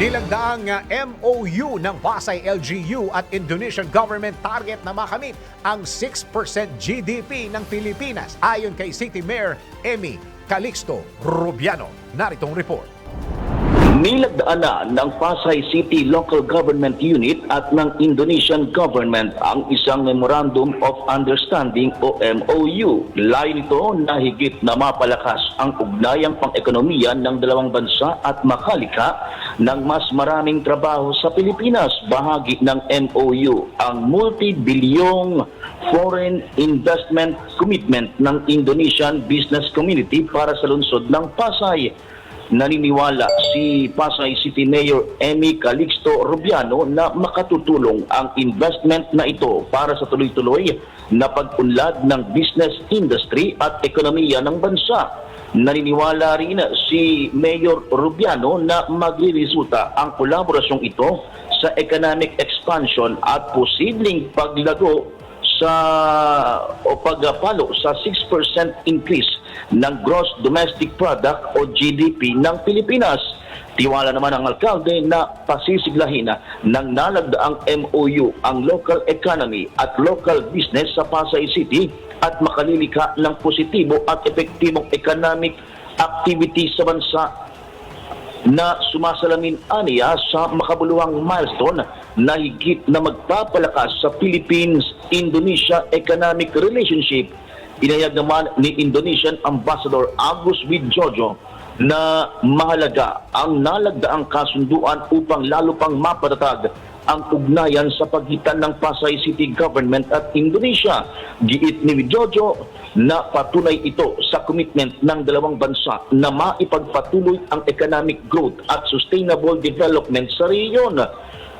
Nilagdaang MOU ng Pasay LGU at Indonesian government target na makamit ang 6% GDP ng Pilipinas ayon kay City Mayor Emmy Calixto Rubiano. Naritong report. Nilagdaan na ng Pasay City Local Government Unit at ng Indonesian Government ang isang Memorandum of Understanding o MOU. Layo nito na higit na mapalakas ang ugnayang pang-ekonomiya ng dalawang bansa at makalika ng mas maraming trabaho sa Pilipinas. Bahagi ng MOU ang multi-bilyong foreign investment commitment ng Indonesian business community para sa lungsod ng Pasay. Naniniwala si Pasay City Mayor Emmy Calixto Rubiano na makatutulong ang investment na ito para sa tuloy-tuloy na pag-unlad ng business industry at ekonomiya ng bansa. Naniniwala rin si Mayor Rubiano na magre-resulta ang kolaborasyong ito sa economic expansion at posibleng paglago o pagpalo sa 6% increase ng gross domestic product o GDP ng Pilipinas. Tiwala naman ang alkalde na pasisiglahin ng nalagdaang MOU ang local economy at local business sa Pasay City at makalilika ng positibo at epektibong economic activity sa bansa na sumasalamin aniya sa makabuluhang milestone na higit na magpapalakas sa Philippines-Indonesia economic relationship. Inayag naman ni Indonesian Ambassador Agus Widjojo na mahalaga ang nalagdaang kasunduan upang lalo pang mapatatag ang ugnayan sa pagitan ng Pasay City Government at Indonesia. Giit ni Widjojo na patunay ito sa commitment ng dalawang bansa na maipagpatuloy ang economic growth at sustainable development sa rehiyon.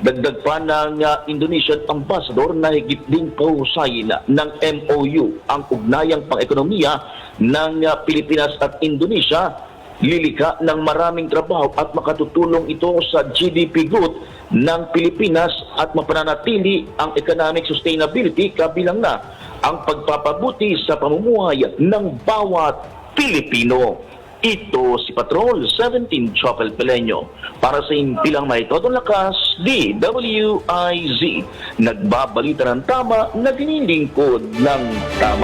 Dagdag pa ng Indonesian Ambassador na higit ding pahusayin ng MOU ang ugnayang pang-ekonomiya ng Pilipinas at Indonesia. Lilika ng maraming trabaho at makatutulong ito sa GDP growth ng Pilipinas at mapananatili ang economic sustainability kabilang na ang pagpapabuti sa pamumuhay ng bawat Pilipino. Ito si Patrol 17 Chopel Peleño para sa impilang may todong lakas, DWIZ. Nagbabalita ng tama, naglilingkod ng tama.